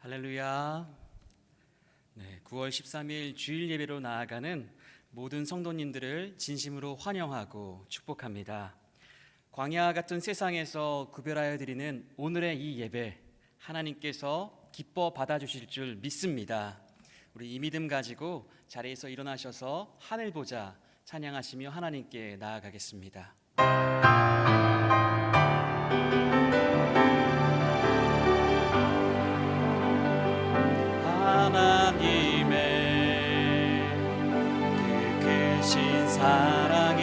할렐루야. 9월 13일 주일 예배로 나아가는 모든 성도님들을 진심으로 환영하고 축복합니다. 광야 같은 세상에서 구별하여 드리는 오늘의 이 예배, 하나님께서 기뻐 받아주실 줄 믿습니다. 우리 이 믿음 가지고 자리에서 일어나셔서 하늘 보자 찬양하시며 하나님께 나아가겠습니다. 하나님의 그 크신 사랑이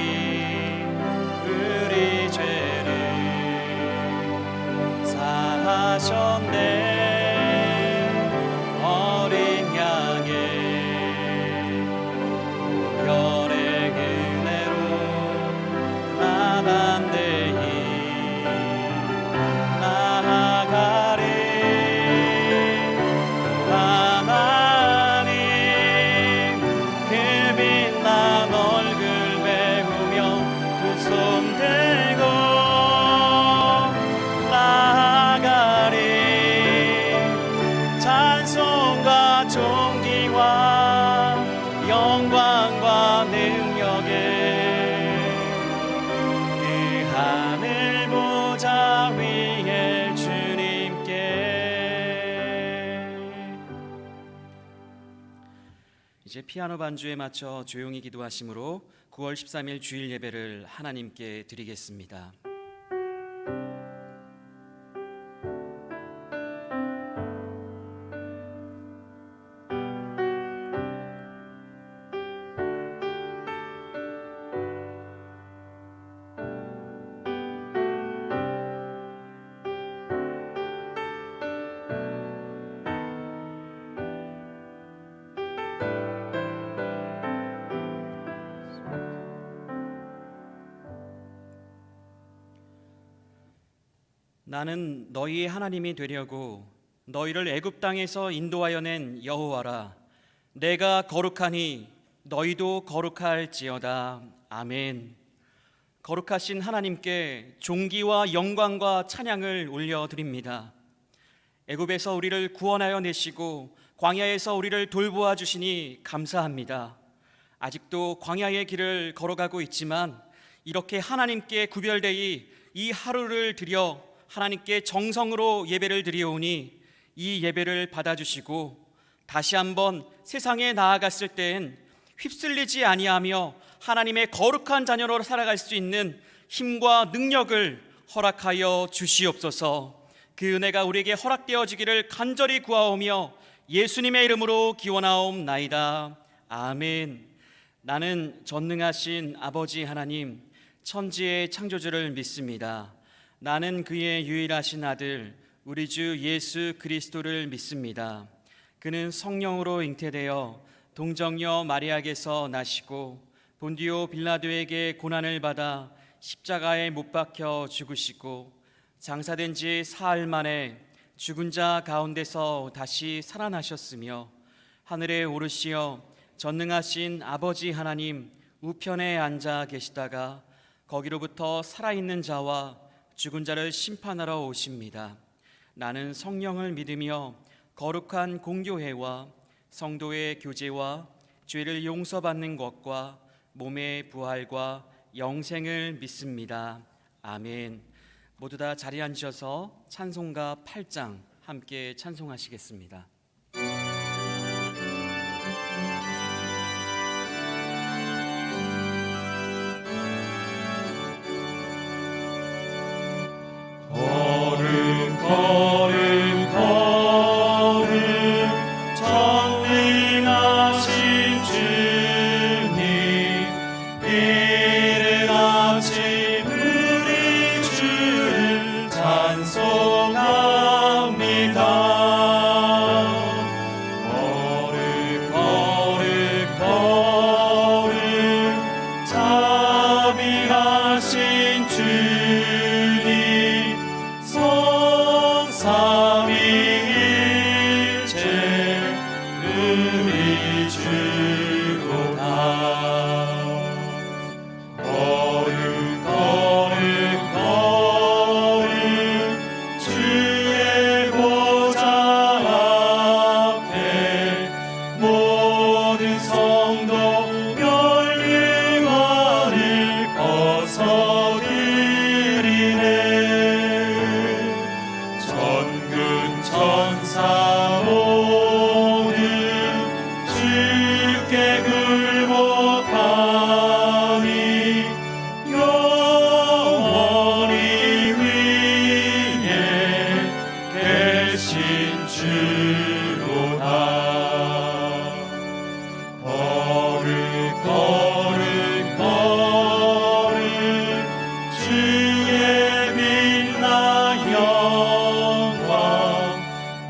우리 죄를 사하셨네. 어린 양의 보혈의 은혜로 나 담대히 나아가리. 영광과 능력에 그 하늘 보좌 위에 주님께. 이제 피아노 반주에 맞춰 조용히 기도하심으로 9월 13일 주일 예배를 하나님께 드리겠습니다. 나는 너희의 하나님이 되려고 너희를 애굽 땅에서 인도하여 낸 여호와라. 내가 거룩하니 너희도 거룩할지어다. 아멘. 거룩하신 하나님께 존귀와 영광과 찬양을 올려드립니다. 애굽에서 우리를 구원하여 내시고 광야에서 우리를 돌보아 주시니 감사합니다. 아직도 광야의 길을 걸어가고 있지만 이렇게 하나님께 구별되이 이 하루를 드려 하나님께 정성으로 예배를 드리오니 이 예배를 받아주시고 다시 한번 세상에 나아갔을 때엔 휩쓸리지 아니하며 하나님의 거룩한 자녀로 살아갈 수 있는 힘과 능력을 허락하여 주시옵소서. 그 은혜가 우리에게 허락되어지기를 간절히 구하오며 예수님의 이름으로 기원하옵나이다. 아멘. 나는 전능하신 아버지 하나님, 천지의 창조주를 믿습니다. 나는 그의 유일하신 아들 우리 주 예수 그리스도를 믿습니다. 그는 성령으로 잉태되어 동정녀 마리아에게서 나시고 본디오 빌라도에게 고난을 받아 십자가에 못 박혀 죽으시고 장사된 지 사흘 만에 죽은 자 가운데서 다시 살아나셨으며 하늘에 오르시어 전능하신 아버지 하나님 우편에 앉아 계시다가 거기로부터 살아있는 자와 죽은 자를 심판하러 오십니다. 나는 성령을 믿으며 거룩한 공교회와 성도의 교제와 죄를 용서받는 것과 몸의 부활과 영생을 믿습니다. 아멘. 모두 다 자리에 앉으셔서 찬송가 8장 함께 찬송하시겠습니다. 걸음 걸음 전능하신 주님, 이른 아침 우리 주를 찬송합니다. 영광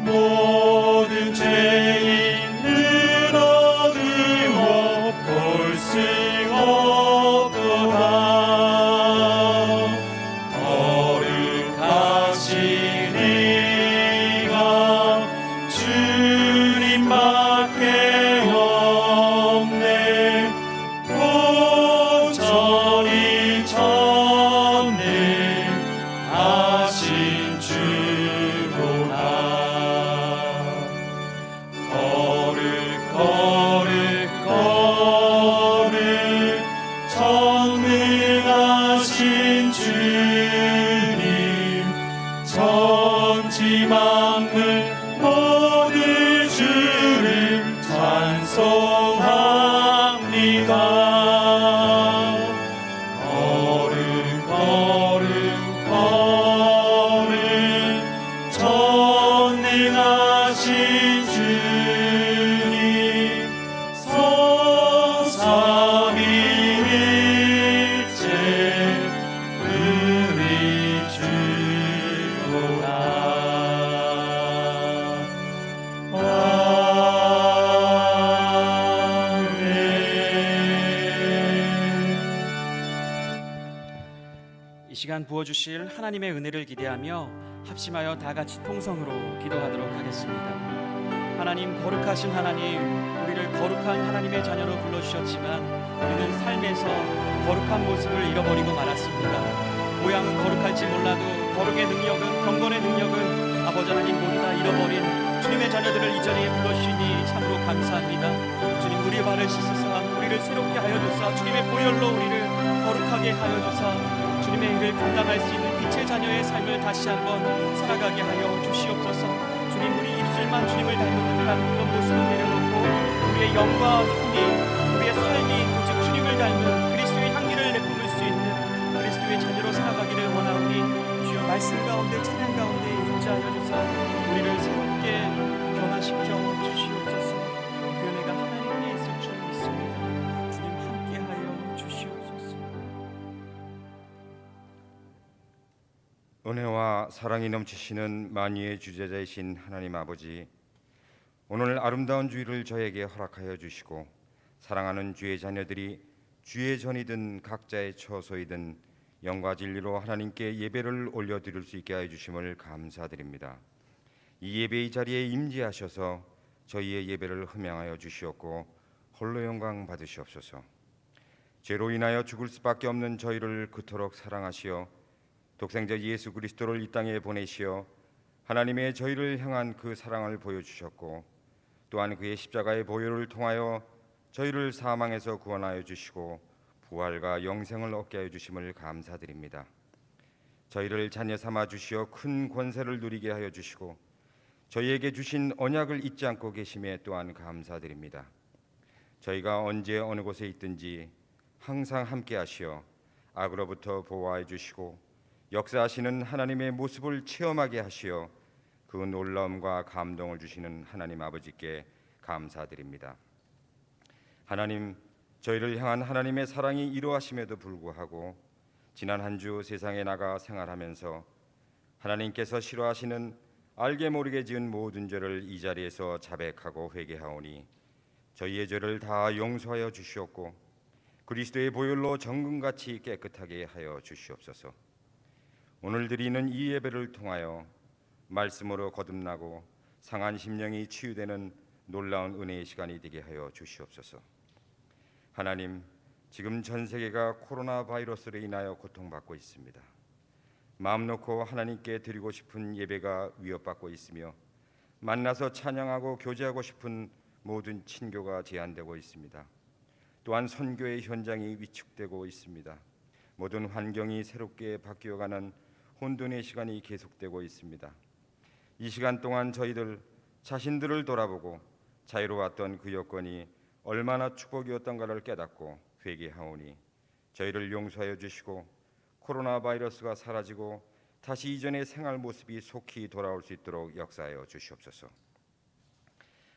모든 죄인을 얻으며 볼수 없도다. 거룩하시리가 주님밖에 없네. 온전히 전능하신 주로다. 거룩 전능하신 주님, 천지 만물 모두 주를 찬송합니다. 거룩 전능하신 주님, 성삼위일체 우리 주로다. 이 시간 부어주실 하나님의 은혜를 기대하며 합심하여 다 같이 통성으로 기도하도록 하겠습니다. 하나님, 거룩하신 하나님, 우리를 거룩한 하나님의 자녀로 불러주셨지만 우리는 삶에서 거룩한 모습을 잃어버리고 말았습니다. 모양은 거룩할지 몰라도 거룩의 능력은, 경건의 능력은 아버지 하나님 모두 다 잃어버린 주님의 자녀들을 이 자리에 불러주시니 참으로 감사합니다. 주님, 우리의 발을 씻으사 우리를 새롭게 하여 주사 주님의 보혈로 우리를 거룩하게 하여 주사 주님의 일을 감당할 수 있는 빛의 자녀의 삶을 다시 한번 살아가게 하여 주시옵소서. 주님, 우리 입술만 주님을 닮은 듯한 그런 모습을 내려놓고 우리의 영과 힘이, 우리의 삶이 오직 주님을 닮은 그리스도의 향기를 내뿜을 수 있는 그리스도의 자녀로 살아가기를 원하오니 주여 말씀 가운데 찬양 가운데 임재하여 주사 우리를 새롭게 변화시켜 주시옵소서. 그 은혜가 하나님께 있을 줄 믿습니다. 주님, 함께하여 주시옵소서. 은혜와 사랑이 넘치시는 만유의 주제자이신 하나님 아버지, 오늘 아름다운 주일을 저에게 허락하여 주시고 사랑하는 주의 자녀들이 주의 전이든 각자의 처소이든 영과 진리로 하나님께 예배를 올려드릴 수 있게 하여 주심을 감사드립니다. 이 예배의 자리에 임재하셔서 저희의 예배를 흠양하여 주시옵고 홀로 영광 받으시옵소서. 죄로 인하여 죽을 수밖에 없는 저희를 그토록 사랑하시어 독생자 예수 그리스도를 이 땅에 보내시어 하나님의 저희를 향한 그 사랑을 보여주셨고 또한 그의 십자가의 보혈을 통하여 저희를 사망에서 구원하여 주시고 부활과 영생을 얻게 하여 주심을 감사드립니다. 저희를 자녀 삼아 주시어 큰 권세를 누리게 하여 주시고 저희에게 주신 언약을 잊지 않고 계심에 또한 감사드립니다. 저희가 언제 어느 곳에 있든지 항상 함께 하시어 악으로부터 보호하여 주시고 역사하시는 하나님의 모습을 체험하게 하시어 그 놀라움과 감동을 주시는 하나님 아버지께 감사드립니다. 하나님, 저희를 향한 하나님의 사랑이 이러하심에도 불구하고 지난 한 주 세상에 나가 생활하면서 하나님께서 싫어하시는 알게 모르게 지은 모든 죄를 이 자리에서 자백하고 회개하오니 저희의 죄를 다 용서하여 주시옵고 그리스도의 보혈로 정금같이 깨끗하게 하여 주시옵소서. 오늘 드리는 이 예배를 통하여 말씀으로 거듭나고 상한 심령이 치유되는 놀라운 은혜의 시간이 되게 하여 주시옵소서. 하나님, 지금 전 세계가 코로나 바이러스로 인하여 고통받고 있습니다. 마음 놓고 하나님께 드리고 싶은 예배가 위협받고 있으며 만나서 찬양하고 교제하고 싶은 모든 친교가 제한되고 있습니다. 또한 선교의 현장이 위축되고 있습니다. 모든 환경이 새롭게 바뀌어가는 혼돈의 시간이 계속되고 있습니다. 이 시간 동안 저희들 자신들을 돌아보고 자유로웠던 그 여건이 얼마나 축복이었던가를 깨닫고 회개하오니 저희를 용서하여 주시고 코로나 바이러스가 사라지고 다시 이전의 생활 모습이 속히 돌아올 수 있도록 역사하여 주시옵소서.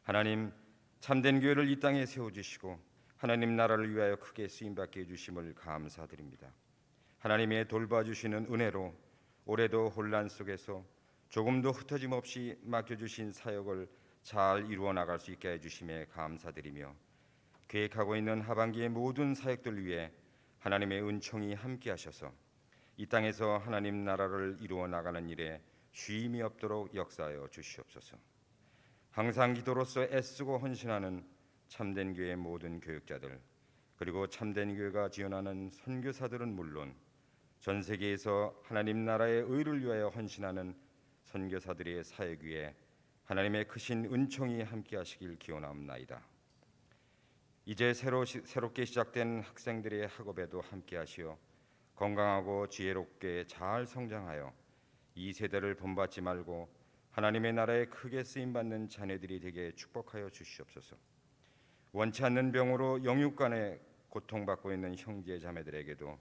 하나님, 참된 교회를 이 땅에 세워주시고 하나님 나라를 위하여 크게 쓰임받게 해주심을 감사드립니다. 하나님의 돌봐주시는 은혜로 올해도 혼란 속에서 조금도 흩어짐 없이 맡겨주신 사역을 잘 이루어 나갈 수 있게 해주심에 감사드리며 계획하고 있는 하반기의 모든 사역들 위해 하나님의 은총이 함께하셔서 이 땅에서 하나님 나라를 이루어 나가는 일에 쉼이 없도록 역사하여 주시옵소서. 항상 기도로서 애쓰고 헌신하는 참된 교회의 모든 교육자들, 그리고 참된 교회가 지원하는 선교사들은 물론 전 세계에서 하나님 나라의 의를 위하여 헌신하는 선교사들의 사역 위에 하나님의 크신 은총이 함께하시길 기원하옵나이다. 이제 새롭게 시작된 학생들의 학업에도 함께하시어 건강하고 지혜롭게 잘 성장하여 이 세대를 본받지 말고 하나님의 나라에 크게 쓰임받는 자녀들이 되게 축복하여 주시옵소서. 원치 않는 병으로 영육간에 고통받고 있는 형제 자매들에게도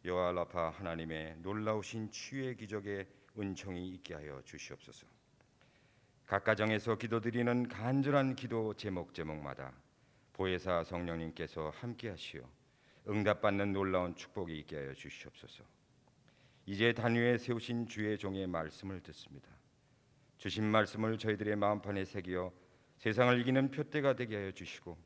여호와 라파 하나님의 놀라우신 치유의 기적의 은총이 있게 하여 주시옵소서. 각 가정에서 기도드리는 간절한 기도 제목마다 보혜사 성령님께서 함께하시어 응답받는 놀라운 축복이 있게 하여 주시옵소서. 이제 단위에 세우신 주의 종의 말씀을 듣습니다. 주신 말씀을 저희들의 마음판에 새기어 세상을 이기는 표대가 되게 하여 주시고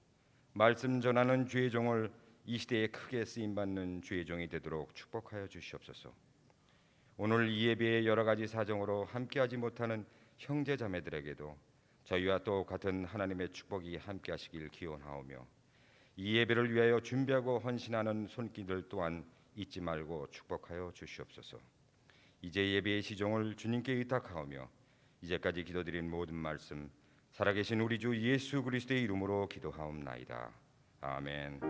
말씀 전하는 주의 종을 이 시대에 크게 쓰임받는 주의 종이 되도록 축복하여 주시옵소서. 오늘 이 예배의 여러 가지 사정으로 함께하지 못하는 형제 자매들에게도 저희와 똑같은 하나님의 축복이 함께하시길 기원하오며 이 예배를 위하여 준비하고 헌신하는 손길들 또한 잊지 말고 축복하여 주시옵소서. 이제 예배의 시종을 주님께 의탁하오며 이제까지 기도드린 모든 말씀 살아계신 우리 주 예수 그리스도의 이름으로 기도하옵나이다. 아멘.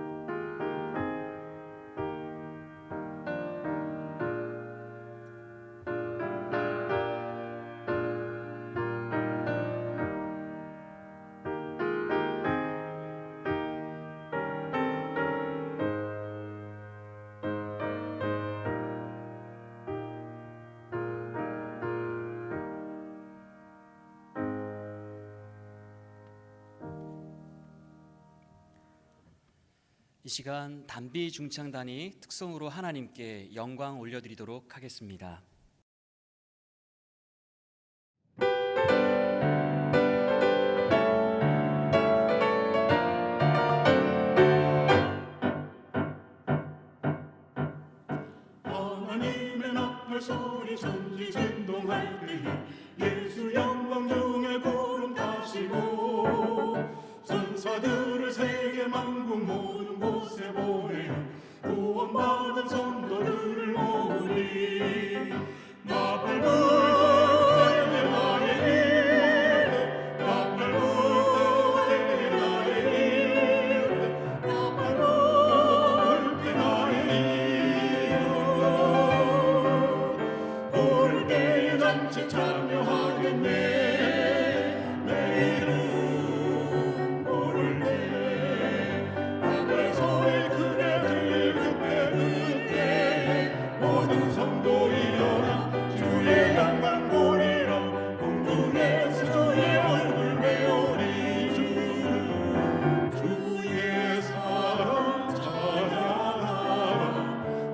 이 시간 단비 중창단이 특성으로 하나님께 영광 올려드리도록 하겠습니다. 하나님의 나팔 소리 전지진동할 때에 예수 영광 중에 구름 타시고 전사들을 세계 만국 모든 곳에 보내어 구원받은 성도들을 모으리. 나팔 불고 내 나의 이름 나팔 불고 내 나의 이름 나팔 불고 내 나의 이름 부를 때에 잔치 참여하겠네.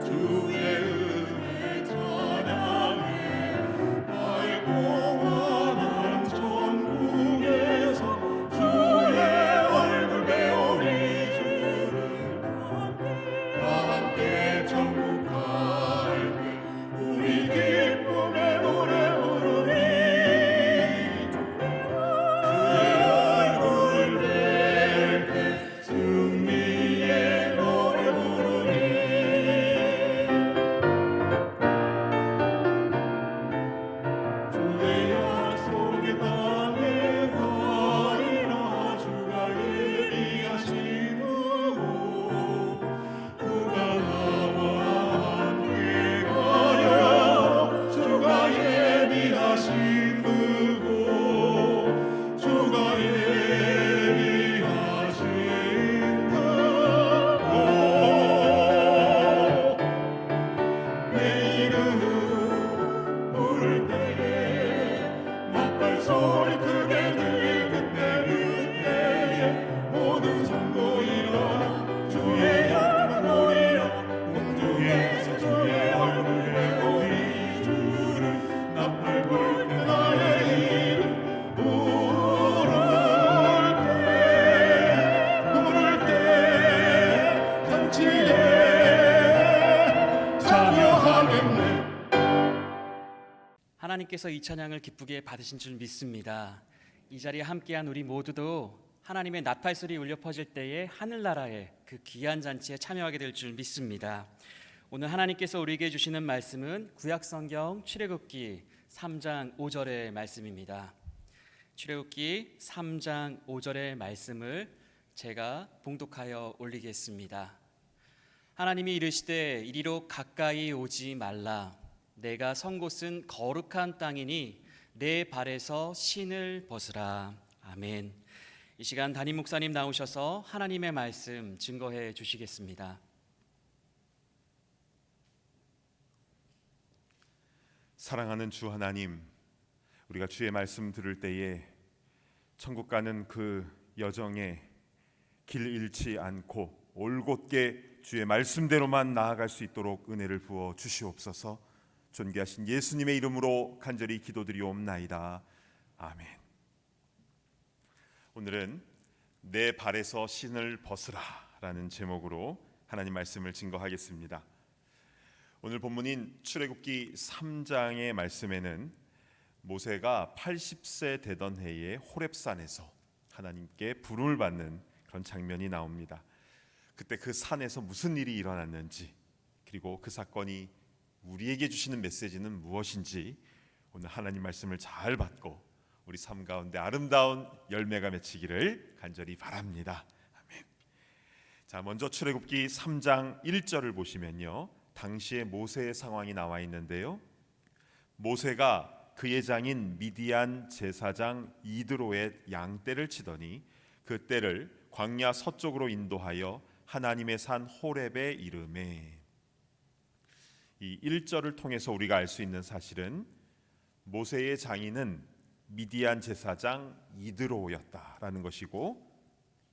주의 은혜 찬양해 날 공헌하라. 하나님께서 이 찬양을 기쁘게 받으신 줄 믿습니다. 이 자리에 함께한 우리 모두도 하나님의 나팔소리 울려 퍼질 때에 하늘나라의 그 귀한 잔치에 참여하게 될 줄 믿습니다. 오늘 하나님께서 우리에게 주시는 말씀은 구약성경 출애굽기 3장 5절의 말씀입니다. 출애굽기 3장 5절의 말씀을 제가 봉독하여 올리겠습니다. 하나님이 이르시되 이리로 가까이 오지 말라. 내가 선 곳은 거룩한 땅이니 내 발에서 신을 벗으라. 아멘. 이 시간 담임 목사님 나오셔서 하나님의 말씀 증거해 주시겠습니다. 사랑하는 주 하나님, 우리가 주의 말씀 들을 때에 천국 가는 그 여정에 길 잃지 않고 올곧게 주의 말씀대로만 나아갈 수 있도록 은혜를 부어 주시옵소서. 존귀하신 예수님의 이름으로 간절히 기도드리옵나이다. 아멘. 오늘은 내 발에서 신을 벗으라 라는 제목으로 하나님 말씀을 증거하겠습니다. 오늘 본문인 출애굽기 3장의 말씀에는 모세가 80세 되던 해에 호렙산에서 하나님께 부름을 받는 그런 장면이 나옵니다. 그때 그 산에서 무슨 일이 일어났는지, 그리고 그 사건이 우리에게 주시는 메시지는 무엇인지 오늘 하나님 말씀을 잘 받고 우리 삶 가운데 아름다운 열매가 맺히기를 간절히 바랍니다. 아멘. 자, 먼저 출애굽기 3장 1절을 보시면요, 당시의 모세의 상황이 나와 있는데요, 모세가 그의 장인 미디안 제사장 이드로의 양떼를 치더니 그 떼를 광야 서쪽으로 인도하여 하나님의 산 호렙에 이르매. 이 1절을 통해서 우리가 알 수 있는 사실은 모세의 장인은 미디안 제사장 이드로였다라는 것이고,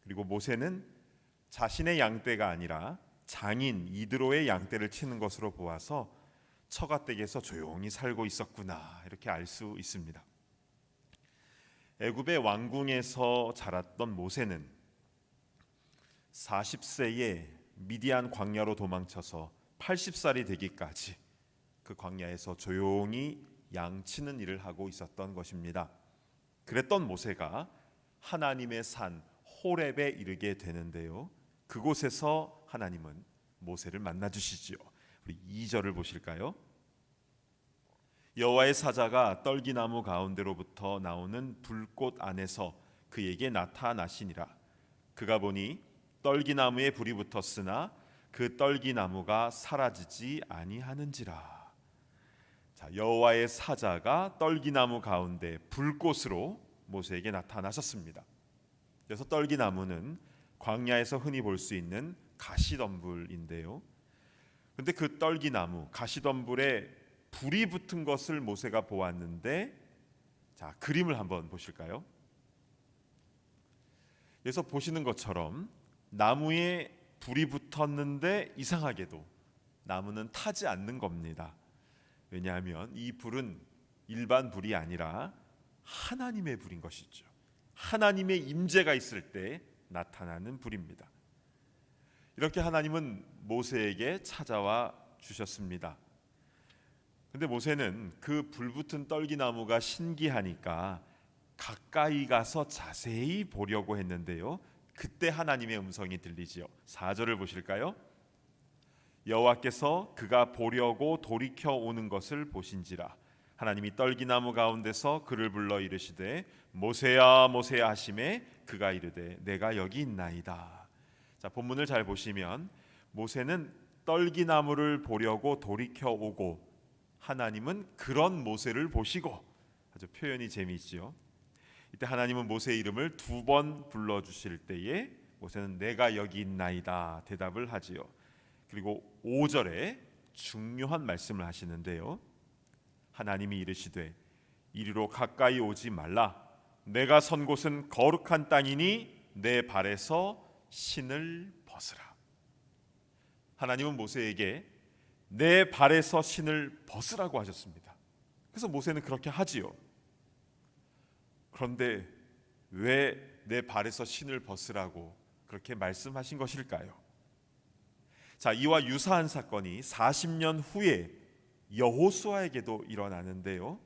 그리고 모세는 자신의 양떼가 아니라 장인 이드로의 양떼를 치는 것으로 보아서 처가댁에서 조용히 살고 있었구나, 이렇게 알 수 있습니다. 애굽의 왕궁에서 자랐던 모세는 40세에 미디안 광야로 도망쳐서 80살이 되기까지 그 광야에서 조용히 양치는 일을 하고 있었던 것입니다. 그랬던 모세가 하나님의 산 호렙에 이르게 되는데요, 그곳에서 하나님은 모세를 만나 주시지요. 우리 2절을 보실까요? 여호와의 사자가 떨기나무 가운데로부터 나오는 불꽃 안에서 그에게 나타나시니라. 그가 보니 떨기나무에 불이 붙었으나 그 떨기나무가 사라지지 아니하는지라. 자, 여호와의 사자가 떨기나무 가운데 불꽃으로 모세에게 나타나셨습니다. 그래서 떨기나무는 광야에서 흔히 볼 수 있는 가시덤불인데요, 근데 그 떨기나무 가시덤불에 불이 붙은 것을 모세가 보았는데, 자, 그림을 한번 보실까요? 그래서 보시는 것처럼 나무에 불이 붙었는데 이상하게도 나무는 타지 않는 겁니다. 왜냐하면 이 불은 일반 불이 아니라 하나님의 불인 것이죠. 하나님의 임재가 있을 때 나타나는 불입니다. 이렇게 하나님은 모세에게 찾아와 주셨습니다. 근데 모세는 그 불붙은 떨기나무가 신기하니까 가까이 가서 자세히 보려고 했는데요, 그때 하나님의 음성이 들리지요. 4절을 보실까요? 여호와께서 그가 보려고 돌이켜 오는 것을 보신지라. 하나님이 떨기나무 가운데서 그를 불러 이르시되 모세야 모세야 하시매 그가 이르되 내가 여기 있나이다. 자, 본문을 잘 보시면 모세는 떨기나무를 보려고 돌이켜 오고 하나님은 그런 모세를 보시고, 아주 표현이 재미있지요. 이때 하나님은 모세의 이름을 2번 불러주실 때에 모세는 내가 여기 있나이다 대답을 하지요. 그리고 5절에 중요한 말씀을 하시는데요, 하나님이 이르시되 이리로 가까이 오지 말라. 내가 선 곳은 거룩한 땅이니 내 발에서 신을 벗으라. 하나님은 모세에게 내 발에서 신을 벗으라고 하셨습니다. 그래서 모세는 그렇게 하지요. 그런데 왜 내 발에서 신을 벗으라고 그렇게 말씀하신 것일까요? 자, 이와 유사한 사건이 40년 후에 여호수아에게도 일어나는데요,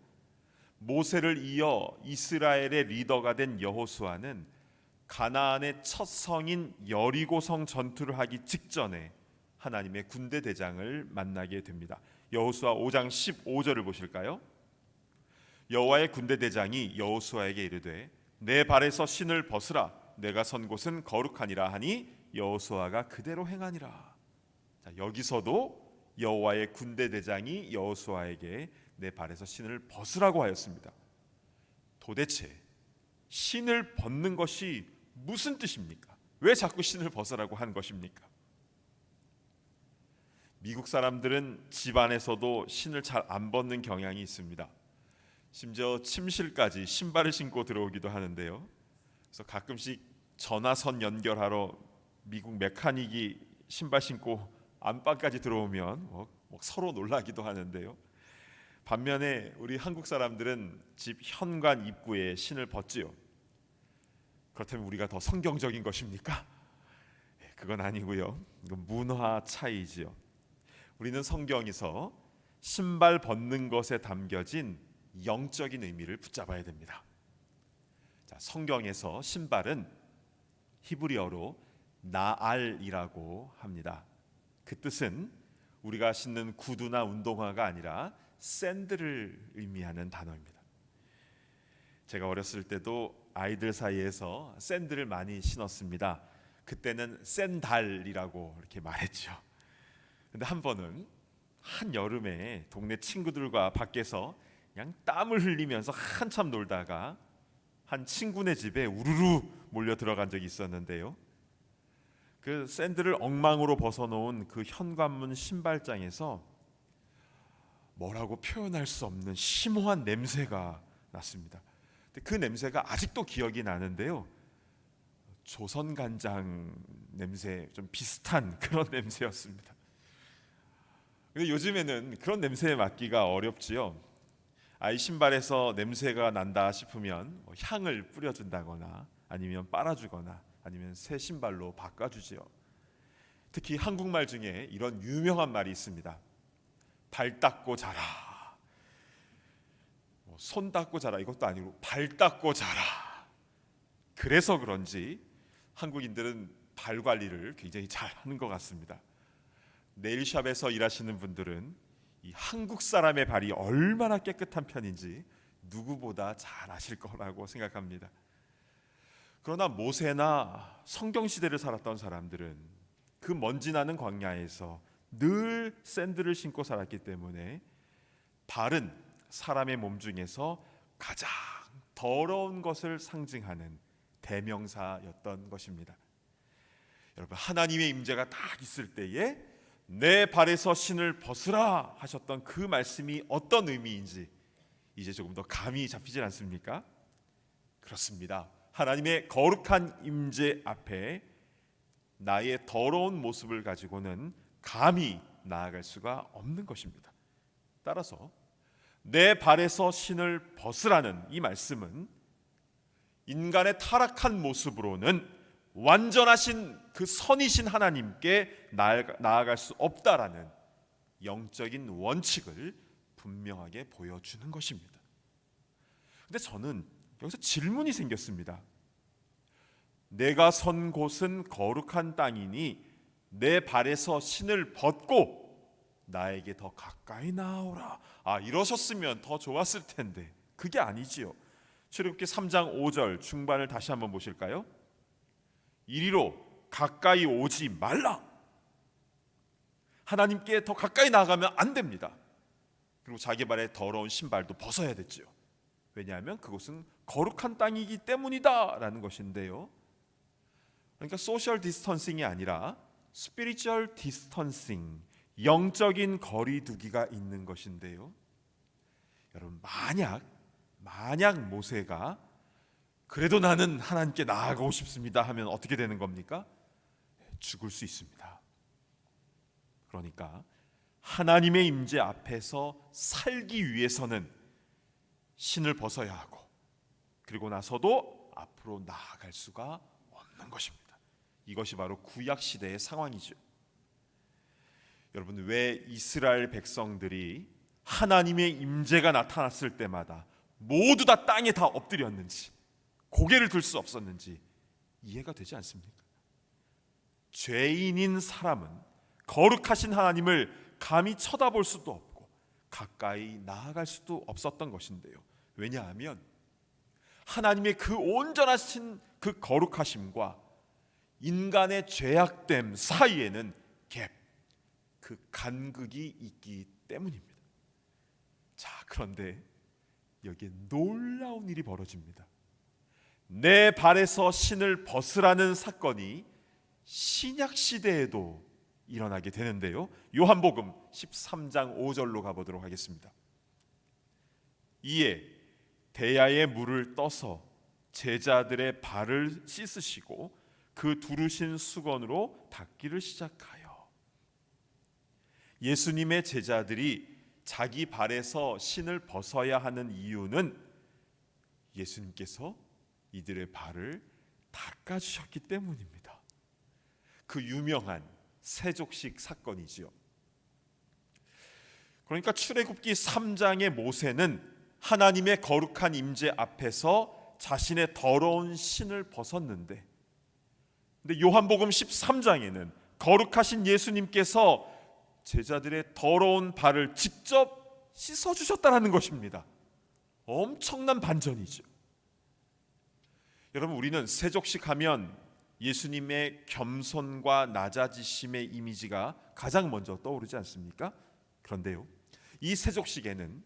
모세를 이어 이스라엘의 리더가 된 여호수아는 가나안의 첫 성인 여리고성 전투를 하기 직전에 하나님의 군대 대장을 만나게 됩니다. 여호수아 5장 15절을 보실까요? 여호와의 군대 대장이 여호수아에게 이르되 내 발에서 신을 벗으라 내가 선 곳은 거룩하니라 하니 여호수아가 그대로 행하니라. 자, 여기서도 여호와의 군대 대장이 여호수아에게 내 발에서 신을 벗으라고 하였습니다. 도대체 신을 벗는 것이 무슨 뜻입니까? 왜 자꾸 신을 벗으라고 한 것입니까? 미국 사람들은 집안에서도 신을 잘 안 벗는 경향이 있습니다. 심지어 침실까지 신발을 신고 들어오기도 하는데요. 그래서 가끔씩 전화선 연결하러 미국 메카닉이 신발 신고 안방까지 들어오면 서로 놀라기도 하는데요. 반면에 우리 한국 사람들은 집 현관 입구에 신을 벗지요. 그렇다면 우리가 더 성경적인 것입니까? 그건 아니고요. 이건 문화 차이지요. 우리는 성경에서 신발 벗는 것에 담겨진 영적인 의미를 붙잡아야 됩니다. 자, 성경에서 신발은 히브리어로 나알이라고 합니다. 그 뜻은 우리가 신는 구두나 운동화가 아니라 샌들을 의미하는 단어입니다. 제가 어렸을 때도 아이들 사이에서 샌들을 많이 신었습니다. 그때는 샌달이라고 이렇게 말했죠. 근데 한 번은 한 여름에 동네 친구들과 밖에서 그냥 땀을 흘리면서 한참 놀다가 한 친구네 집에 우르르 몰려 들어간 적이 있었는데요. 그 샌들을 엉망으로 벗어놓은 그 현관문 신발장에서 뭐라고 표현할 수 없는 심오한 냄새가 났습니다. 근데 그 냄새가 아직도 기억이 나는데요. 조선 간장 냄새 좀 비슷한 그런 냄새였습니다. 근데 요즘에는 그런 냄새에 맡기가 어렵지요. 아이 신발에서 냄새가 난다 싶으면 향을 뿌려준다거나 아니면 빨아주거나 아니면 새 신발로 바꿔주지요. 특히 한국말 중에 이런 유명한 말이 있습니다. 발 닦고 자라. 손 닦고 자라 이것도 아니고 발 닦고 자라. 그래서 그런지 한국인들은 발 관리를 굉장히 잘하는 것 같습니다. 네일샵에서 일하시는 분들은 이 한국 사람의 발이 얼마나 깨끗한 편인지 누구보다 잘 아실 거라고 생각합니다. 그러나 모세나 성경 시대를 살았던 사람들은 그 먼지 나는 광야에서 늘 샌들을 신고 살았기 때문에 발은 사람의 몸 중에서 가장 더러운 것을 상징하는 대명사였던 것입니다. 여러분, 하나님의 임재가 딱 있을 때에 내 발에서 신을 벗으라 하셨던 그 말씀이 어떤 의미인지 이제 조금 더 감이 잡히질 않습니까? 그렇습니다. 하나님의 거룩한 임재 앞에 나의 더러운 모습을 가지고는 감히 나아갈 수가 없는 것입니다. 따라서 내 발에서 신을 벗으라는 이 말씀은 인간의 타락한 모습으로는 완전하신 그 선이신 하나님께 나아갈 수 없다라는 영적인 원칙을 분명하게 보여주는 것입니다. 근데 저는 여기서 질문이 생겼습니다. 내가 선 곳은 거룩한 땅이니 내 발에서 신을 벗고 나에게 더 가까이 나오라. 이러셨으면 더 좋았을 텐데 그게 아니지요. 출애굽기 3장 5절 중반을 다시 한번 보실까요? 이리로 가까이 오지 말라. 하나님께 더 가까이 나가면 안 됩니다. 그리고 자기 발에 더러운 신발도 벗어야 됐지요. 왜냐하면 그곳은 거룩한 땅이기 때문이다 라는 것인데요. 그러니까 소셜 디스턴싱이 아니라 스피리추얼 디스턴싱, 영적인 거리두기가 있는 것인데요. 여러분, 만약 모세가 그래도 나는 하나님께 나아가고 싶습니다 하면 어떻게 되는 겁니까? 죽을 수 있습니다. 그러니까 하나님의 임재 앞에서 살기 위해서는 신을 벗어야 하고 그리고 나서도 앞으로 나아갈 수가 없는 것입니다. 이것이 바로 구약 시대의 상황이죠. 여러분, 왜 이스라엘 백성들이 하나님의 임재가 나타났을 때마다 모두 다 땅에 다 엎드렸는지 고개를 들 수 없었는지 이해가 되지 않습니까? 죄인인 사람은 거룩하신 하나님을 감히 쳐다볼 수도 없고 가까이 나아갈 수도 없었던 것인데요. 왜냐하면 하나님의 그 온전하신 그 거룩하심과 인간의 죄악됨 사이에는 갭, 그 간극이 있기 때문입니다. 자, 그런데 여기에 놀라운 일이 벌어집니다. 내 발에서 신을 벗으라는 사건이 신약 시대에도 일어나게 되는데요. 요한복음 13장 5절로 가보도록 하겠습니다. 이에 대야에 물을 떠서 제자들의 발을 씻으시고 그 두르신 수건으로 닦기를 시작하여. 예수님의 제자들이 자기 발에서 신을 벗어야 하는 이유는 예수님께서 이들의 발을 닦아주셨기 때문입니다. 그 유명한 세족식 사건이지요. 그러니까 출애굽기 3장의 모세는 하나님의 거룩한 임재 앞에서 자신의 더러운 신을 벗었는데, 근데 요한복음 13장에는 거룩하신 예수님께서 제자들의 더러운 발을 직접 씻어주셨다는 것입니다. 엄청난 반전이죠. 여러분, 우리는 세족식 하면 예수님의 겸손과 낮아지심의 이미지가 가장 먼저 떠오르지 않습니까? 그런데요, 이 세족식에는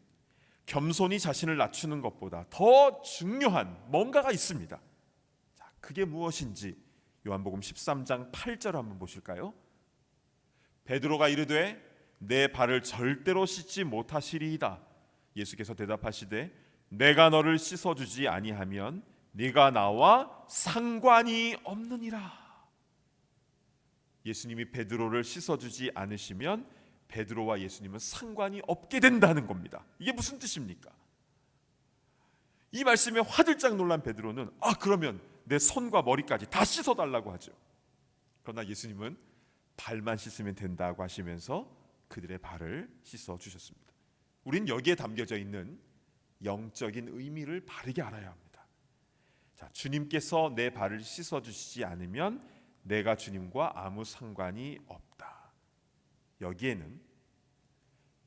겸손히 자신을 낮추는 것보다 더 중요한 뭔가가 있습니다. 자, 그게 무엇인지 요한복음 13장 8절 한번 보실까요? 베드로가 이르되 내 발을 절대로 씻지 못하시리이다. 예수께서 대답하시되 내가 너를 씻어주지 아니하면 네가 나와 상관이 없느니라. 예수님이 베드로를 씻어주지 않으시면 베드로와 예수님은 상관이 없게 된다는 겁니다. 이게 무슨 뜻입니까? 이 말씀에 화들짝 놀란 베드로는 그러면 내 손과 머리까지 다 씻어달라고 하죠. 그러나 예수님은 발만 씻으면 된다고 하시면서 그들의 발을 씻어주셨습니다. 우린 여기에 담겨져 있는 영적인 의미를 바르게 알아야 합니다. 자, 주님께서 내 발을 씻어주시지 않으면 내가 주님과 아무 상관이 없다. 여기에는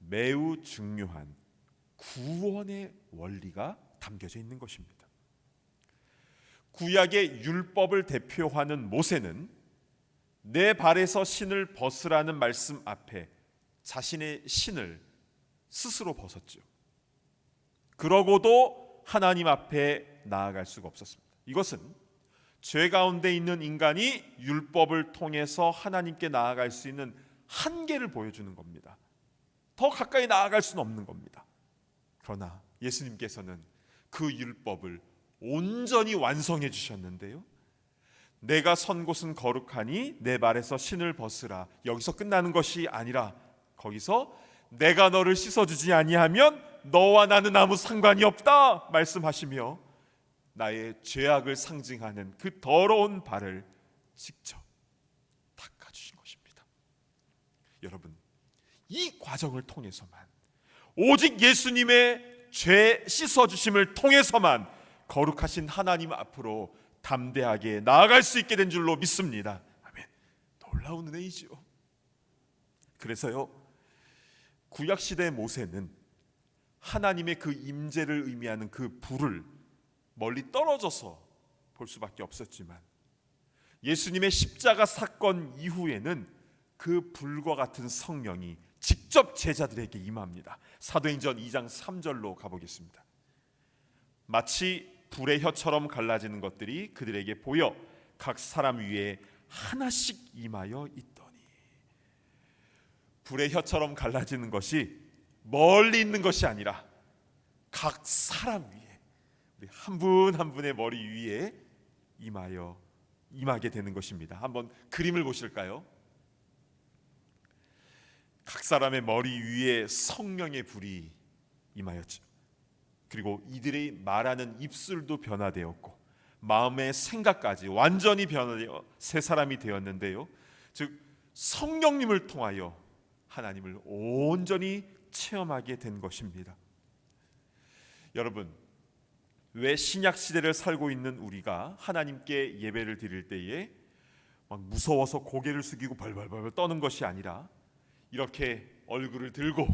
매우 중요한 구원의 원리가 담겨져 있는 것입니다. 구약의 율법을 대표하는 모세는 내 발에서 신을 벗으라는 말씀 앞에 자신의 신을 스스로 벗었죠. 그러고도 하나님 앞에 나아갈 수가 없었습니다. 이것은 죄 가운데 있는 인간이 율법을 통해서 하나님께 나아갈 수 있는 한계를 보여주는 겁니다. 더 가까이 나아갈 수는 없는 겁니다. 그러나 예수님께서는 그 율법을 온전히 완성해 주셨는데요, 내가 선 곳은 거룩하니 내 발에서 신을 벗으라. 여기서 끝나는 것이 아니라 거기서 내가 너를 씻어주지 아니하면 너와 나는 아무 상관이 없다 말씀하시며 나의 죄악을 상징하는 그 더러운 발을 직접 닦아주신 것입니다. 여러분, 이 과정을 통해서만, 오직 예수님의 죄 씻어주심을 통해서만 거룩하신 하나님 앞으로 담대하게 나아갈 수 있게 된 줄로 믿습니다. 아멘. 놀라운 은혜이지요. 그래서요, 구약시대 모세는 하나님의 그 임재를 의미하는 그 불을 멀리 떨어져서 볼 수밖에 없었지만, 예수님의 십자가 사건 이후에는 그 불과 같은 성령이 직접 제자들에게 임합니다. 사도행전 2장 3절로 가보겠습니다. 마치 불의 혀처럼 갈라지는 것들이 그들에게 보여 각 사람 위에 하나씩 임하여 있더니. 불의 혀처럼 갈라지는 것이 멀리 있는 것이 아니라 각 사람 위에, 우리 한 분 한 분의 머리 위에 임하게 되는 것입니다. 한번 그림을 보실까요? 각 사람의 머리 위에 성령의 불이 임하였죠. 그리고 이들이 말하는 입술도 변화되었고 마음의 생각까지 완전히 변화되어 새 사람이 되었는데요, 즉 성령님을 통하여 하나님을 온전히 체험하게 된 것입니다. 여러분, 왜 신약 시대를 살고 있는 우리가 하나님께 예배를 드릴 때에 막 무서워서 고개를 숙이고 벌벌벌 떠는 것이 아니라 이렇게 얼굴을 들고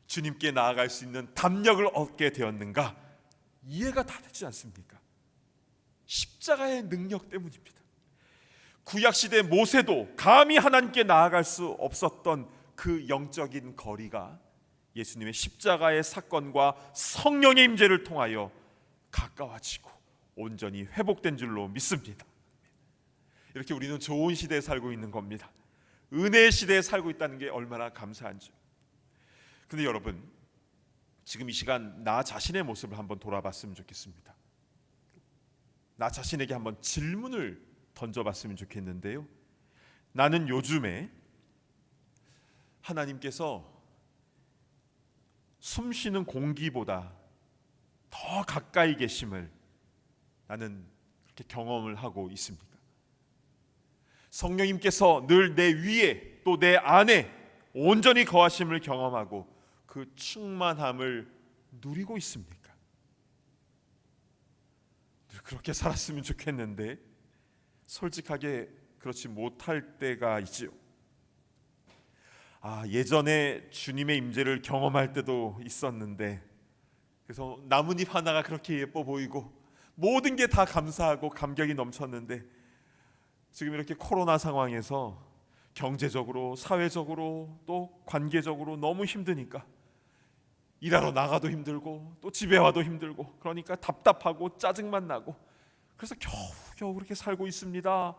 주님께 나아갈 수 있는 담력을 얻게 되었는가? 이해가 다 되지 않습니까? 십자가의 능력 때문입니다. 구약시대 모세도 감히 하나님께 나아갈 수 없었던 그 영적인 거리가 예수님의 십자가의 사건과 성령의 임재를 통하여 가까워지고 온전히 회복된 줄로 믿습니다. 이렇게 우리는 좋은 시대에 살고 있는 겁니다. 은혜의 시대에 살고 있다는 게 얼마나 감사한지. 근데 여러분, 지금 이 시간 나 자신의 모습을 한번 돌아봤으면 좋겠습니다. 나 자신에게 한번 질문을 던져봤으면 좋겠는데요. 나는 요즘에 하나님께서 숨쉬는 공기보다 더 가까이 계심을 나는 그렇게 경험을 하고 있습니까? 성령님께서 늘 내 위에 또 내 안에 온전히 거하심을 경험하고 그 충만함을 누리고 있습니까? 늘 그렇게 살았으면 좋겠는데 솔직하게 그렇지 못할 때가 있지요. 예전에 주님의 임재를 경험할 때도 있었는데, 그래서 나뭇잎 하나가 그렇게 예뻐 보이고 모든 게 다 감사하고 감격이 넘쳤는데, 지금 이렇게 코로나 상황에서 경제적으로, 사회적으로, 또 관계적으로 너무 힘드니까 일하러 나가도 힘들고 또 집에 와도 힘들고, 그러니까 답답하고 짜증만 나고, 그래서 겨우 그렇게 살고 있습니다.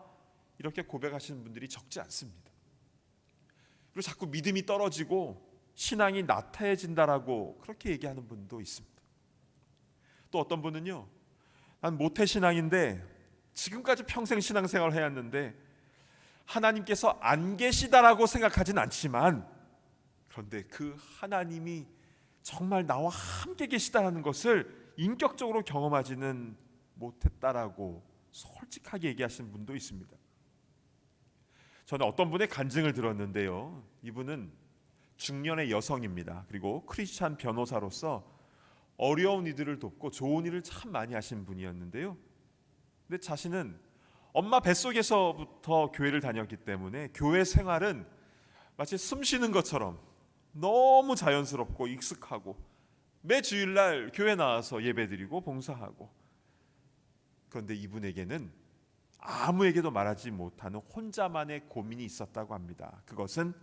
이렇게 고백하시는 분들이 적지 않습니다. 그리고 자꾸 믿음이 떨어지고 신앙이 나태해진다라고 그렇게 얘기하는 분도 있습니다. 또 어떤 분은요, 난 모태신앙인데 지금까지 평생 신앙생활을 해왔는데 하나님께서 안 계시다라고 생각하진 않지만, 그런데 그 하나님이 정말 나와 함께 계시다는 것을 인격적으로 경험하지는 못했다라고 솔직하게 얘기하시는 분도 있습니다. 저는 어떤 분의 간증을 들었는데요. 이분은 중년의 여성입니다. 그리고 크리스찬 변호사로서 어려운 이들을 돕고 좋은 일을 참 많이 하신 분이었는데요. 근데 자신은 엄마 뱃속에서부터 교회를 다녔기 때문에 교회 생활은 마치 숨 쉬는 것처럼 너무 자연스럽고 익숙하고 매 주일날 교회 나와서 예배드리고 봉사하고, 그런데 이분에게는 아무에게도 말하지 못하는 혼자만의 고민이 있었다고 합니다. 그것은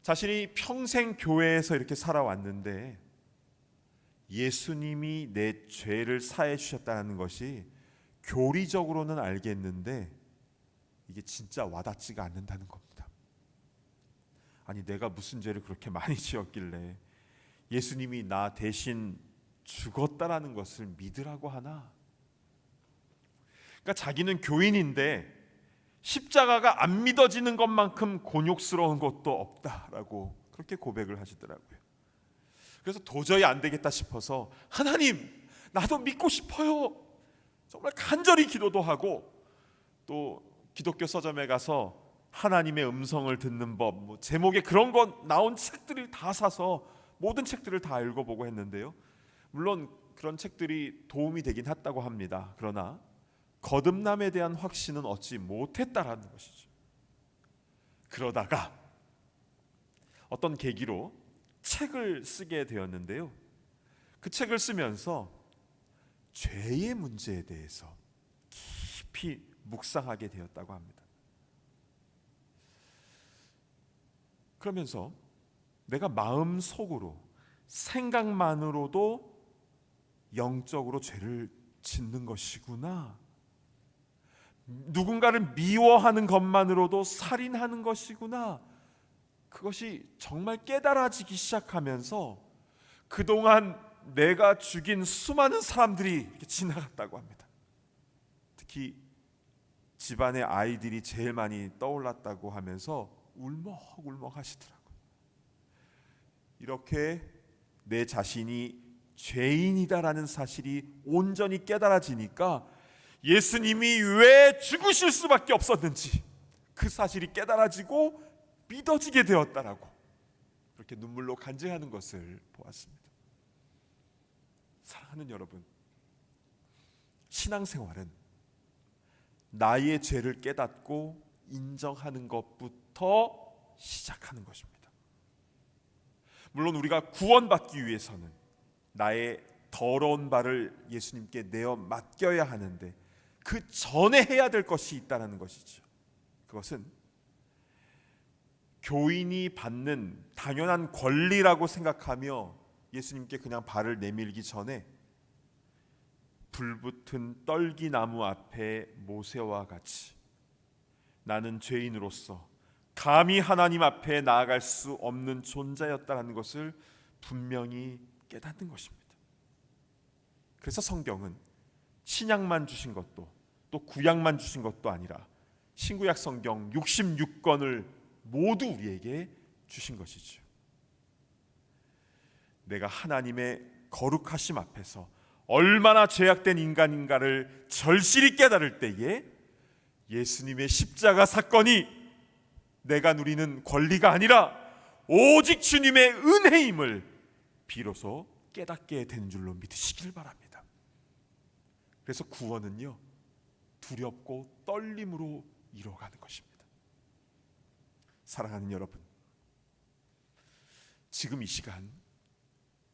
자신이 평생 교회에서 이렇게 살아왔는데 예수님이 내 죄를 사해 주셨다는 것이 교리적으로는 알겠는데 이게 진짜 와닿지가 않는다는 겁니다. 아니, 내가 무슨 죄를 그렇게 많이 지었길래 예수님이 나 대신 죽었다라는 것을 믿으라고 하나? 그러니까 자기는 교인인데 십자가가 안 믿어지는 것만큼 곤욕스러운 것도 없다라고 그렇게 고백을 하시더라고요. 그래서 도저히 안 되겠다 싶어서, 하나님, 나도 믿고 싶어요. 정말 간절히 기도도 하고, 또 기독교 서점에 가서 하나님의 음성을 듣는 법, 제목에 그런 거 나온 책들을 다 사서 모든 책들을 다 읽어보고 했는데요. 물론 그런 책들이 도움이 되긴 했다고 합니다. 그러나 거듭남에 대한 확신은 얻지 못했다라는 것이죠. 그러다가 어떤 계기로 책을 쓰게 되었는데요. 그 책을 쓰면서 죄의 문제에 대해서 깊이 묵상하게 되었다고 합니다. 그러면서 내가 마음속으로 생각만으로도 영적으로 죄를 짓는 것이구나, 누군가를 미워하는 것만으로도 살인하는 것이구나, 그것이 정말 깨달아지기 시작하면서 그동안 내가 죽인 수많은 사람들이 이렇게 지나갔다고 합니다. 특히 집안의 아이들이 제일 많이 떠올랐다고 하면서 울먹울먹 하시더라고요. 이렇게 내 자신이 죄인이다라는 사실이 온전히 깨달아지니까 예수님이 왜 죽으실 수밖에 없었는지 그 사실이 깨달아지고 믿어지게 되었다라고 그렇게 눈물로 간증하는 것을 보았습니다. 사랑하는 여러분, 신앙생활은 나의 죄를 깨닫고 인정하는 것부터 시작하는 것입니다. 물론 우리가 구원받기 위해서는 나의 더러운 발을 예수님께 내어 맡겨야 하는데 그 전에 해야 될 것이 있다는 것이죠. 그것은 교인이 받는 당연한 권리라고 생각하며 예수님께 그냥 발을 내밀기 전에 불붙은 떨기나무 앞에 모세와 같이 나는 죄인으로서 감히 하나님 앞에 나아갈 수 없는 존재였다는 것을 분명히 깨닫는 것입니다. 그래서 성경은 신약만 주신 것도 또 구약만 주신 것도 아니라 신구약 성경 66권을 모두 우리에게 주신 것이죠. 내가 하나님의 거룩하심 앞에서 얼마나 죄악된 인간인가를 절실히 깨달을 때에 예수님의 십자가 사건이 내가 누리는 권리가 아니라 오직 주님의 은혜임을 비로소 깨닫게 되는 줄로 믿으시길 바랍니다. 그래서 구원은요, 두렵고 떨림으로 이루어가는 것입니다. 사랑하는 여러분, 지금 이 시간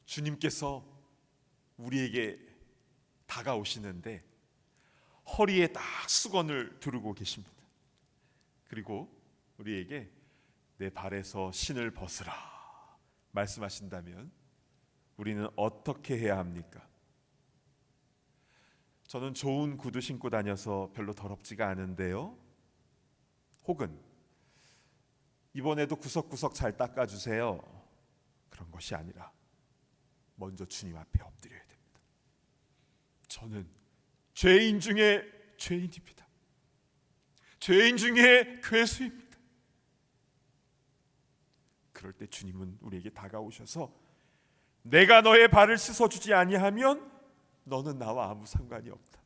주님께서 우리에게 다가오시는데 허리에 딱 수건을 두르고 계십니다. 그리고 우리에게 내 발에서 신을 벗으라 말씀하신다면 우리는 어떻게 해야 합니까? 저는 좋은 구두 신고 다녀서 별로 더럽지가 않은데요, 혹은 이번에도 구석구석 잘 닦아주세요, 그런 것이 아니라 먼저 주님 앞에 엎드려야 됩니다. 저는 죄인 중에 죄인입니다. 죄인 중에 괴수입니다. 그럴 때 주님은 우리에게 다가오셔서 내가 너의 발을 씻어주지 아니하면 너는 나와 아무 상관이 없다.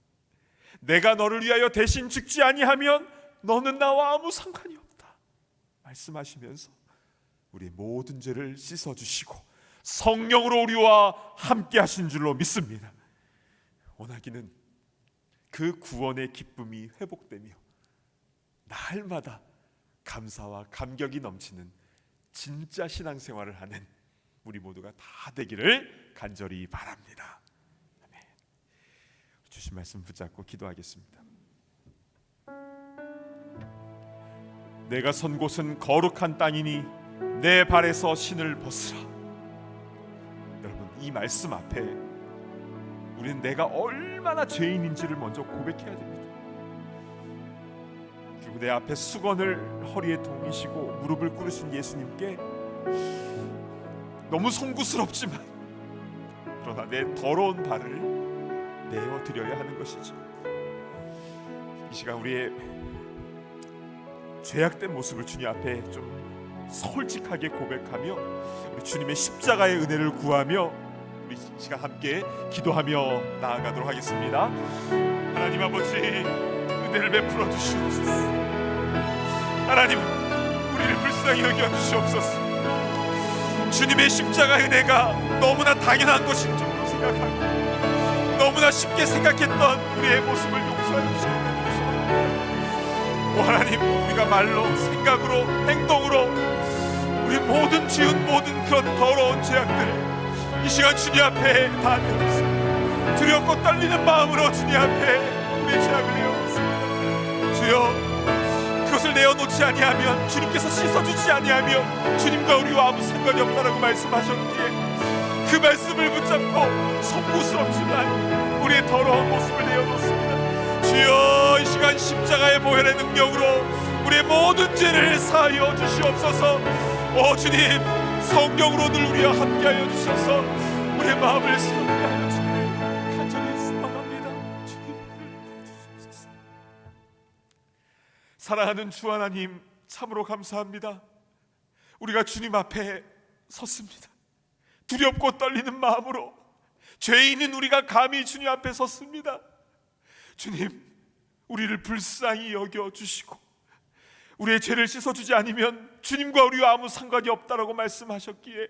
내가 너를 위하여 대신 죽지 아니하면 너는 나와 아무 상관이 없다 말씀하시면서 우리의 모든 죄를 씻어주시고 성령으로 우리와 함께 하신 줄로 믿습니다. 원하기는 그 구원의 기쁨이 회복되며 날마다 감사와 감격이 넘치는 진짜 신앙생활을 하는 우리 모두가 다 되기를 간절히 바랍니다. 아멘. 주신 말씀 붙잡고 기도하겠습니다. 내가 선 곳은 거룩한 땅이니 내 발에서 신을 벗으라. 여러분, 이 말씀 앞에 우리는 내가 얼마나 죄인인지를 먼저 고백해야 됩니다. 그리고 내 앞에 수건을 허리에 동이시고 무릎을 꿇으신 예수님께 너무 송구스럽지만 그러나 내 더러운 발을 내어드려야 하는 것이죠. 이 시간 우리의 죄악된 모습을 주님 앞에 좀 솔직하게 고백하며 우리 주님의 십자가의 은혜를 구하며 우리 시간 함께 기도하며 나아가도록 하겠습니다. 하나님 아버지, 은혜를 베풀어 주시옵소서. 하나님, 우리를 불쌍히 여겨 주시옵소서. 주님의 십자가의 은혜가 너무나 당연한 것인 줄로 생각하고 너무나 쉽게 생각했던 우리의 모습을 용서해 주시옵소서. 오 하나님, 우리가 말로, 생각으로, 행동으로 우리 모든 지은 모든 그런 더러운 죄악들을 이 시간 주님 앞에 다 내놓습니다. 두렵고 떨리는 마음으로 주님 앞에 우리의 죄악을 내어놓습니다. 주여, 그것을 내어놓지 아니하면, 주님께서 씻어주지 아니하면 주님과 우리와 아무 상관이 없다라고 말씀하셨기에 그 말씀을 붙잡고 송구스럽지만 우리의 더러운 모습을 내어놓습니다. 주여, 이 시간 십자가의 보혈의 능력으로 우리의 모든 죄를 사하여 주시옵소서. 오 주님, 성령으로 늘 우리와 함께하여 주셔서 우리의 마음을 새롭게 하여 주시길 간절히 소망합니다. 주님, 주옵소서. 사랑하는 주 하나님, 참으로 감사합니다. 우리가 주님 앞에 섰습니다. 두렵고 떨리는 마음으로 죄인인 우리가 감히 주님 앞에 섰습니다. 주님, 우리를 불쌍히 여겨주시고 우리의 죄를 씻어주지 않으면 주님과 우리와 아무 상관이 없다라고 말씀하셨기에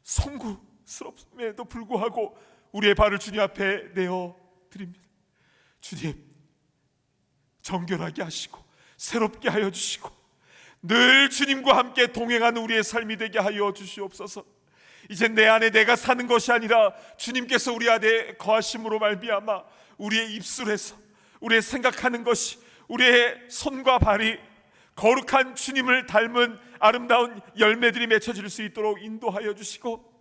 송구스럽음에도 불구하고 우리의 발을 주님 앞에 내어 드립니다. 주님, 정결하게 하시고 새롭게 하여 주시고 늘 주님과 함께 동행하는 우리의 삶이 되게 하여 주시옵소서. 이제 내 안에 내가 사는 것이 아니라 주님께서 우리 안에 거하심으로 말미암아 우리의 입술에서 우리의 생각하는 것이, 우리의 손과 발이 거룩한 주님을 닮은 아름다운 열매들이 맺혀질 수 있도록 인도하여 주시고,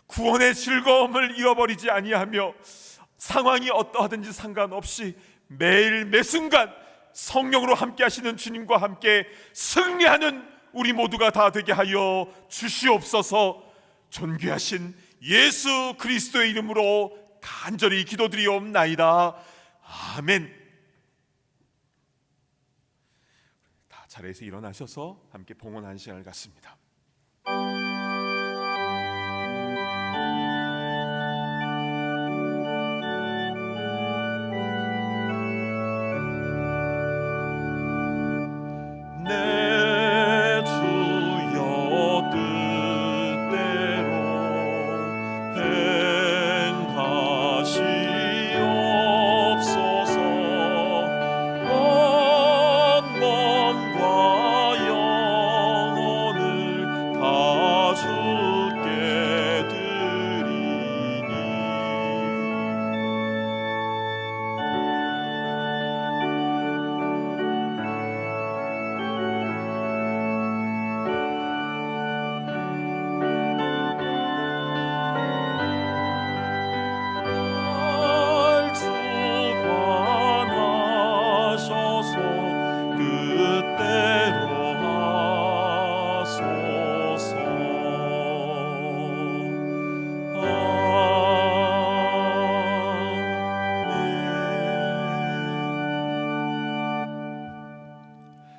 구원의 즐거움을 잃어버리지 아니하며 상황이 어떠하든지 상관없이 매일 매순간 성령으로 함께 하시는 주님과 함께 승리하는 우리 모두가 다 되게 하여 주시옵소서. 존귀하신 예수 그리스도의 이름으로 간절히 기도드리옵나이다. 아멘. 다 자리에서 일어나셔서 함께 봉헌하는 시간을 갖습니다. 내 주여 뜻대로 행하시옵소서. 온 몸과 영혼을 다 주께 드리니 날 주관하셔서 뜻대로 하소서. 아멘.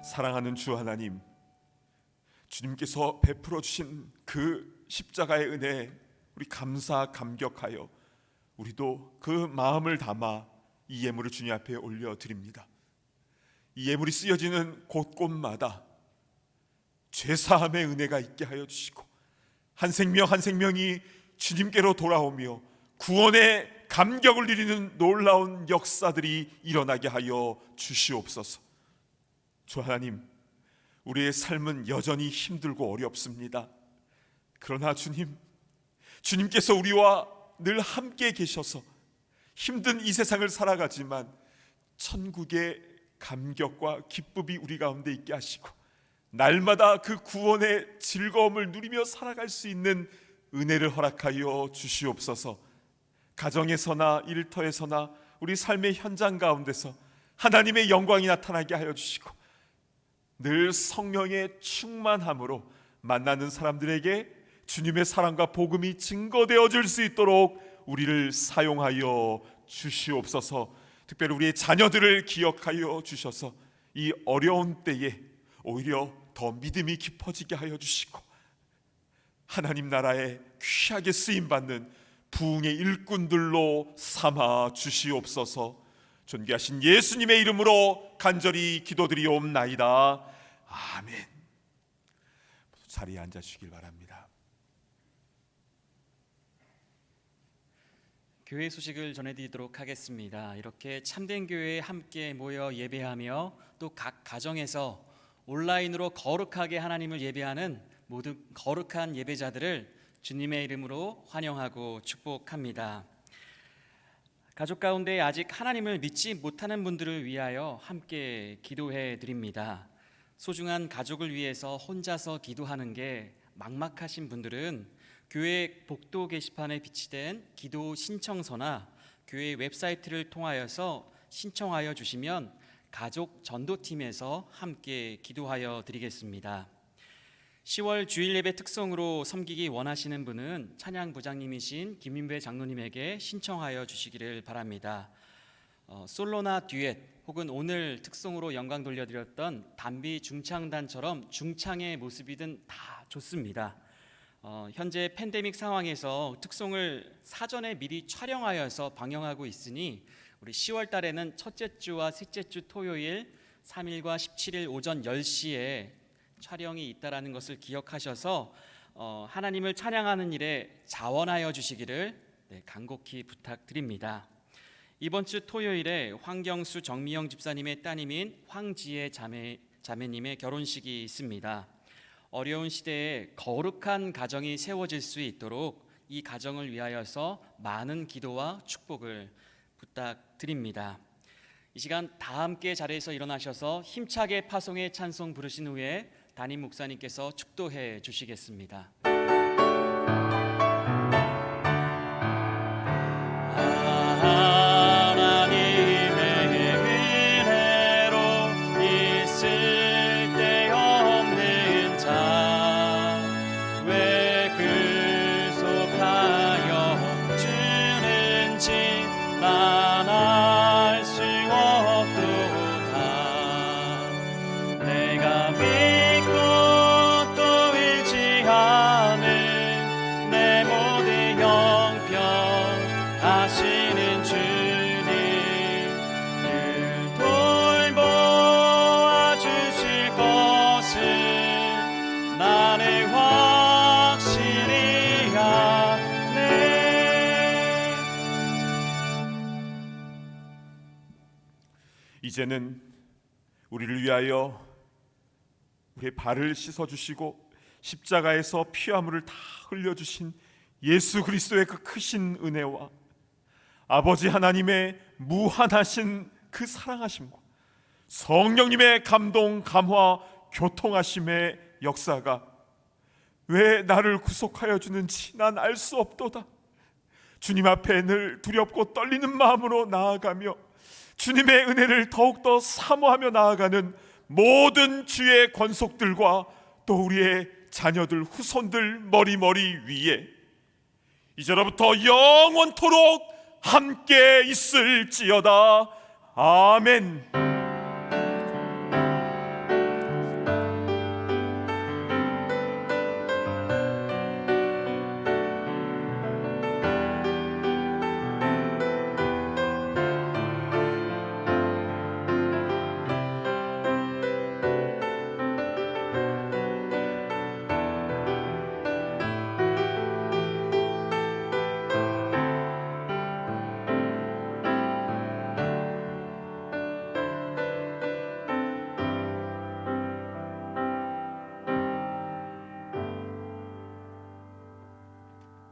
사랑하는 주 하나님, 주님께서 베풀어 주신 그 십자가의 은혜에 우리 감격하여 우리도 그 마음을 담아 이 예물을 주님 앞에 올려드립니다. 이 예물이 쓰여지는 곳곳마다 죄사함의 은혜가 있게 하여 주시고, 한 생명 한 생명이 주님께로 돌아오며 구원의 감격을 누리는 놀라운 역사들이 일어나게 하여 주시옵소서. 주 하나님, 우리의 삶은 여전히 힘들고 어렵습니다. 그러나 주님께서 우리와 늘 함께 계셔서 힘든 이 세상을 살아가지만 천국의 감격과 기쁨이 우리 가운데 있게 하시고, 날마다 그 구원의 즐거움을 누리며 살아갈 수 있는 은혜를 허락하여 주시옵소서. 가정에서나 일터에서나 우리 삶의 현장 가운데서 하나님의 영광이 나타나게 하여 주시고, 늘 성령의 충만함으로 만나는 사람들에게 주님의 사랑과 복음이 증거되어 줄 수 있도록 우리를 사용하여 주시옵소서. 특별히 우리의 자녀들을 기억하여 주셔서 이 어려운 때에 오히려 더 믿음이 깊어지게 하여 주시고, 하나님 나라에 귀하게 쓰임받는 부흥의 일꾼들로 삼아 주시옵소서. 존귀하신 예수님의 이름으로 간절히 기도드리옵나이다. 아멘. 자리에 앉아주시길 바랍니다. 교회 소식을 전해드리도록 하겠습니다. 이렇게 참된 교회에 함께 모여 예배하며 또 각 가정에서 온라인으로 거룩하게 하나님을 예배하는 모든 거룩한 예배자들을 주님의 이름으로 환영하고 축복합니다. 가족 가운데 아직 하나님을 믿지 못하는 분들을 위하여 함께 기도해 드립니다. 소중한 가족을 위해서 혼자서 기도하는 게 막막하신 분들은 교회 복도 게시판에 비치된 기도 신청서나 교회 웹사이트를 통하여서 신청하여 주시면 가족 전도팀에서 함께 기도하여 드리겠습니다. 10월 주일 예배 특성으로 섬기기 원하시는 분은 찬양 부장님이신 김민배 장로님에게 신청하여 주시기를 바랍니다. 솔로나 듀엣 혹은 오늘 특성으로 영광 돌려드렸던 단비 중창단처럼 중창의 모습이든 다 좋습니다. 현재 팬데믹 상황에서 특송을 사전에 미리 촬영하여서 방영하고 있으니 우리 10월 달에는 첫째 주와 셋째 주 토요일 3일과 17일 오전 10시에 촬영이 있다라는 것을 기억하셔서 하나님을 찬양하는 일에 자원하여 주시기를 간곡히 부탁드립니다. 이번 주 토요일에 황경수 정미영 집사님의 따님인 황지혜 자매님의 결혼식이 있습니다. 어려운 시대에 거룩한 가정이 세워질 수 있도록 이 가정을 위하여서 많은 기도와 축복을 부탁드립니다. 이 시간 다 함께 자리에서 일어나셔서 힘차게 파송의 찬송 부르신 후에 담임 목사님께서 축도해 주시겠습니다. 이제는 우리를 위하여 우리의 발을 씻어주시고 십자가에서 피화물을 다 흘려주신 예수 그리스도의 그 크신 은혜와 아버지 하나님의 무한하신 그 사랑하심과 성령님의 감동, 감화, 교통하심의 역사가 왜 나를 구속하여 주는지 난 알 수 없도다. 주님 앞에 늘 두렵고 떨리는 마음으로 나아가며 주님의 은혜를 더욱더 사모하며 나아가는 모든 주의 권속들과 또 우리의 자녀들, 후손들 머리 위에 이제로부터 영원토록 함께 있을지어다. 아멘.